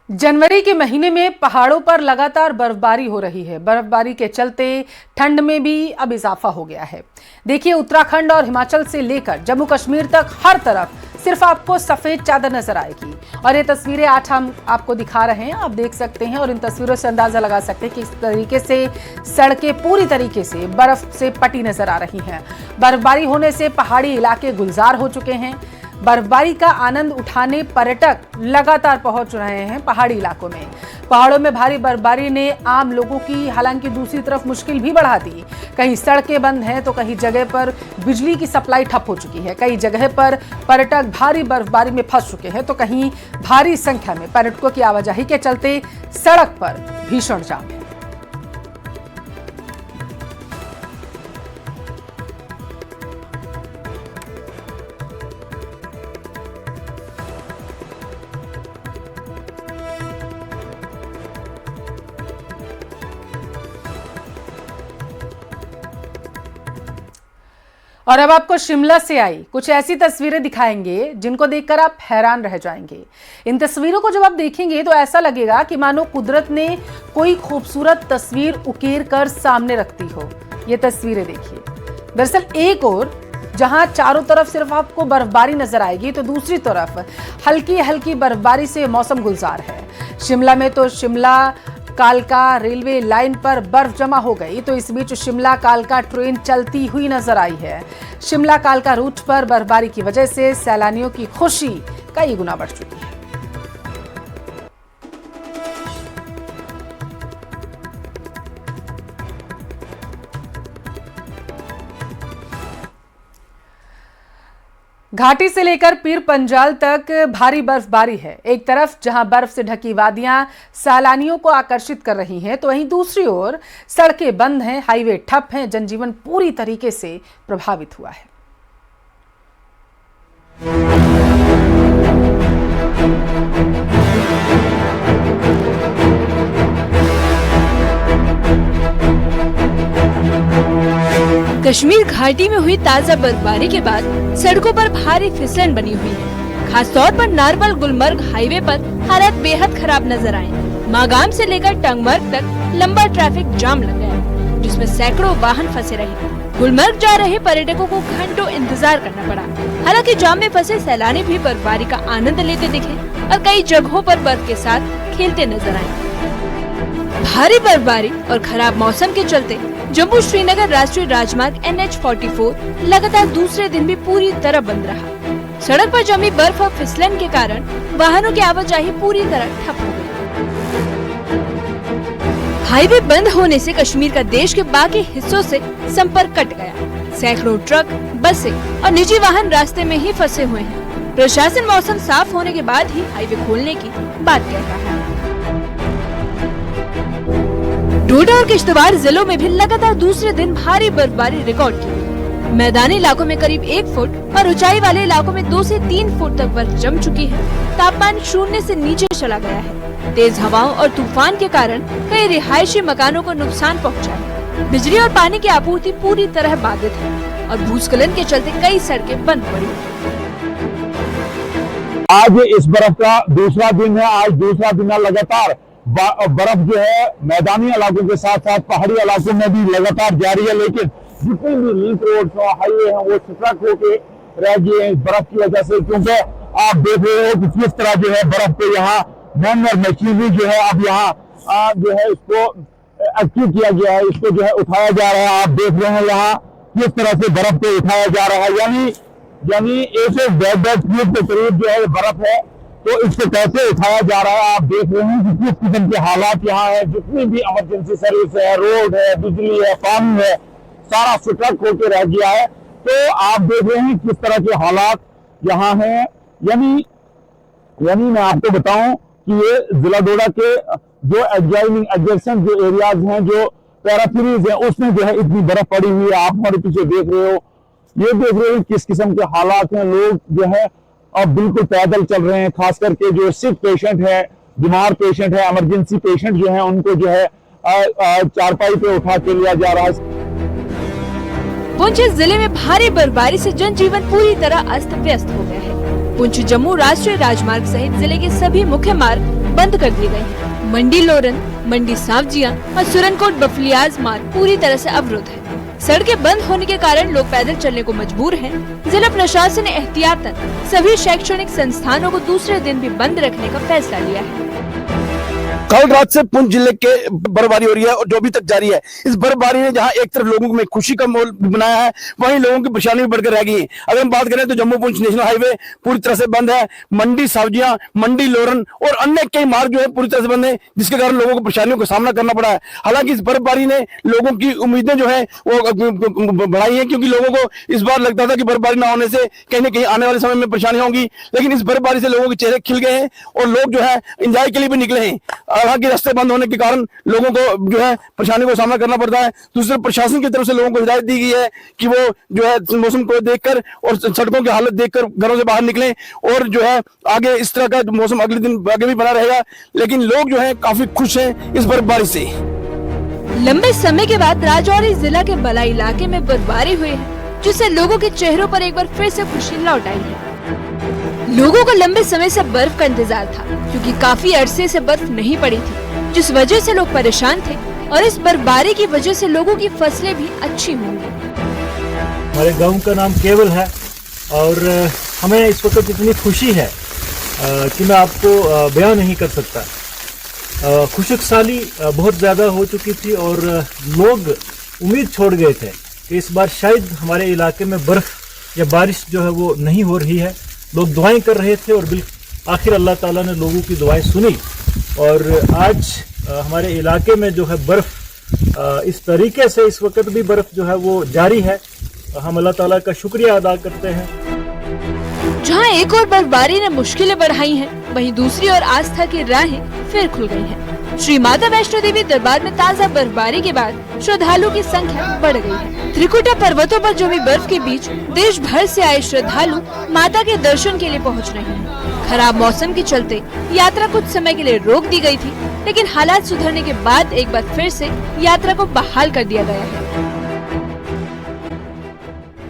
जनवरी के महीने में पहाड़ों पर लगातार बर्फबारी हो रही है। बर्फबारी के चलते ठंड में भी अब इजाफा हो गया है। देखिए, उत्तराखंड और हिमाचल से लेकर जम्मू कश्मीर तक हर तरफ सिर्फ आपको सफेद चादर नजर आएगी। और ये तस्वीरें आज हम आपको दिखा रहे हैं, आप देख सकते हैं और इन तस्वीरों से अंदाजा लगा सकते हैं कि इस तरीके से सड़कें पूरी तरीके से बर्फ से पटी नजर आ रही हैं। बर्फबारी होने से पहाड़ी इलाके गुलजार हो चुके हैं। बर्फबारी का आनंद उठाने पर्यटक लगातार पहुंच रहे हैं पहाड़ी इलाकों में। पहाड़ों में भारी बर्फबारी ने आम लोगों की हालांकि दूसरी तरफ मुश्किल भी बढ़ा दी। कहीं सड़कें बंद हैं तो कहीं जगह पर बिजली की सप्लाई ठप हो चुकी है। कई जगह पर पर्यटक भारी बर्फबारी में फंस चुके हैं तो कहीं भारी संख्या में पर्यटकों की आवाजाही के चलते सड़क पर भीषण जाम है। और अब आपको शिमला से आई कुछ ऐसी तस्वीरें दिखाएंगे जिनको देखकर आप हैरान रह जाएंगे। इन तस्वीरों को जब आप देखेंगे तो ऐसा लगेगा कि मानो कुदरत ने कोई खूबसूरत तस्वीर उकेर कर सामने रखती हो। ये तस्वीरें देखिए। दरअसल एक ओर जहां चारों तरफ सिर्फ आपको बर्फबारी नजर आएगी तो दूसरी तरफ हल्की हल्की बर्फबारी से मौसम गुलजार है। शिमला में तो शिमला कालका रेलवे लाइन पर बर्फ जमा हो गई तो इस बीच शिमला कालका ट्रेन चलती हुई नजर आई है। शिमला कालका रूट पर बर्फबारी की वजह से सैलानियों की खुशी कई गुना बढ़ चुकी है। घाटी से लेकर पीर पंजाल तक भारी बर्फबारी है। एक तरफ जहां बर्फ से ढकी वादियां सैलानियों को आकर्षित कर रही हैं तो वहीं दूसरी ओर सड़कें बंद हैं, हाईवे ठप हैं, जनजीवन पूरी तरीके से प्रभावित हुआ है। कश्मीर घाटी में हुई ताजा बर्फबारी के बाद सड़कों पर भारी फिसलन बनी हुई है। खासतौर पर नारबल गुलमर्ग हाईवे पर हालात बेहद खराब नजर आए। मागाम से लेकर टंगमर्ग तक लंबा ट्रैफिक जाम लग गया, जिसमें सैकड़ों वाहन फंसे रहे। गुलमर्ग जा रहे पर्यटकों को घंटों इंतजार करना पड़ा। हालांकि जाम में फंसे सैलानी भी बर्फबारी का आनंद लेते दिखे और कई जगहों पर बर्फ के साथ खेलते नजर आए। भारी बर्फबारी और खराब मौसम के चलते जम्मू श्रीनगर राष्ट्रीय राजमार्ग NH-44 लगातार दूसरे दिन भी पूरी तरह बंद रहा। सड़क पर जमी बर्फ और फिसलन के कारण वाहनों की आवाजाही पूरी तरह ठप हो गई। हाईवे बंद होने से कश्मीर का देश के बाकी हिस्सों से संपर्क कट गया। सैकड़ों ट्रक, बसें और निजी वाहन रास्ते में ही फंसे हुए हैं। प्रशासन मौसम साफ होने के बाद ही हाईवे खोलने की बात कह रहा है। डोडा और किश्तवाड़ जिलों में भी लगातार दूसरे दिन भारी बर्फबारी रिकॉर्ड की गई। मैदानी इलाकों में करीब 1 फुट और ऊंचाई वाले इलाकों में 2 से 3 फुट तक बर्फ जम चुकी है। तापमान 0 से नीचे चला गया है। तेज हवाओं और तूफान के कारण कई रिहायशी मकानों को नुकसान पहुंचा है। बिजली और पानी की आपूर्ति पूरी तरह बाधित है और भूस्खलन के चलते कई सड़कें बंद पड़ी। आज इस बर्फ का दूसरा दिन है। आज दूसरा दिन लगातार बर्फ जो है मैदानी इलाकों के साथ साथ पहाड़ी इलाकों में भी लगातार जारी है, लेकिन जितने भी लिंक रोड और हाईवे हैं वो स्ट्रक होके रह गए हैं बर्फ की वजह से। क्योंकि आप देख रहे हो कि किस तरह जो है बर्फ को यहाँ मैनुअल मशीनरी जो है अब यहाँ जो है इसको एक्टिव किया गया है, इसको जो है उठाया जा रहा है। आप देख रहे हैं यहाँ किस तरह से बर्फ को उठाया जा रहा है, यानी 110 फीट के करीब जो है बर्फ है तो इसको कैसे उठाया जा रहा है। आप देख रहे हैं कि किस किस्म के हालात यहाँ है। जितनी भी इमरजेंसी सर्विस है, रोड है, बिजली है, पानी है, सारा स्ट्रक होकर रह गया है। तो आप देख रहे हैं किस तरह के हालात यहाँ हैं। यानी मैं आपको बताऊं कि ये जिला डोडा के जो एडजेसेंट जो एरियाज हैं, जो पैराफीरीज है, उसमें जो है इतनी बर्फ पड़ी हुई है। आप हमारे पीछे देख रहे हो, ये देख रहे हो किस किस्म के हालात हैं। लोग जो है अब बिल्कुल पैदल चल रहे हैं। खास करके जो सिक पेशेंट है, बीमार पेशेंट है, इमरजेंसी पेशेंट जो है उनको जो है चारपाई पे उठा के लिया जा रहा है। पुंछ जिले में भारी बर्फबारी से जनजीवन पूरी तरह अस्त व्यस्त हो गया है। पुंछ जम्मू राष्ट्रीय राजमार्ग सहित जिले के सभी मुख्य मार्ग बंद कर दिए गए हैं। मंडी लोरन, मंडी सांवजिया और सुरनकोट बफलियाज मार्ग पूरी तरह से अवरुद्ध है। सड़कें बंद होने के कारण लोग पैदल चलने को मजबूर हैं। जिला प्रशासन ने एहतियातन सभी शैक्षणिक संस्थानों को दूसरे दिन भी बंद रखने का फैसला लिया है। कल रात से पुंछ जिले के बर्फबारी हो रही है और जो अभी तक जारी है। इस बर्फबारी ने जहां एक तरफ लोगों में खुशी का माहौल बनाया है, वहीं लोगों की परेशानी भी बढ़कर रह गई है। अगर हम बात करें तो जम्मू पुंछ नेशनल हाईवे पूरी तरह से बंद है। मंडी सांवजिया, मंडी लोरन और अन्य कई मार्ग जो है पूरी तरह से बंद है, जिसके कारण लोगों को परेशानियों का सामना करना पड़ा है। हालांकि इस बर्फबारी ने लोगों की उम्मीदें जो है वो बढ़ाई है, क्योंकि लोगों को इस बार लगता था कि बर्फबारी न होने से कहीं न कहीं आने वाले समय में परेशानी होगी, लेकिन इस बर्फबारी से लोगों के चेहरे खिल गए हैं और लोग जो है एंजॉय के लिए भी निकले हैं। हालांकि रास्ते बंद होने के कारण लोगों को जो है परेशानी को सामना करना पड़ता है। दूसरे प्रशासन की तरफ से लोगों को हिदायत दी गई है कि वो जो है मौसम को देखकर और सड़कों की हालत देखकर घरों से बाहर निकलें और जो है आगे इस तरह का मौसम अगले दिन आगे भी बना रहेगा। लेकिन लोग जो है काफी खुश हैं इस बर्फबारी से। लंबे समय के बाद राजौरी जिला के बलाई इलाके में बर्फबारी हुई है, जिससे लोगों के चेहरों पर एक बार फिर से खुशी लौट आई है। लोगों को लंबे समय से बर्फ का इंतजार था, क्योंकि काफी अरसे से बर्फ नहीं पड़ी थी, जिस वजह से लोग परेशान थे और इस बर्फबारी की वजह से लोगों की फसलें भी अच्छी होंगी। हमारे गांव का नाम केवल है और हमें इस वक्त इतनी खुशी है कि मैं आपको बयान नहीं कर सकता। खुशकसाली बहुत ज़्यादा हो चुकी थी और लोग उम्मीद छोड़ गए थे कि इस बार शायद हमारे इलाके में बर्फ़ या बारिश जो है वो नहीं हो रही है। लोग दुआएं कर रहे थे और आखिर अल्लाह ताला ने लोगों की दुआएं सुनी और आज हमारे इलाके में जो है बर्फ़ इस तरीके से इस वक्त भी बर्फ़ जो है वो जारी है। हम अल्लाह ताला का शुक्रिया अदा करते हैं। जहां एक और बर्फबारी ने मुश्किलें बढ़ाई हैं, वहीं दूसरी ओर आस्था की राहें फिर खुल गई हैं। श्री माता वैष्णो देवी दरबार में ताज़ा बर्फबारी के बाद श्रद्धालुओं की संख्या बढ़ गई है। त्रिकुटा पर्वतों पर जमी बर्फ के बीच देश भर से आए श्रद्धालु माता के दर्शन के लिए पहुंच रहे हैं। खराब मौसम के चलते यात्रा कुछ समय के लिए रोक दी गई थी, लेकिन हालात सुधरने के बाद एक बार फिर से यात्रा को बहाल कर दिया गया है।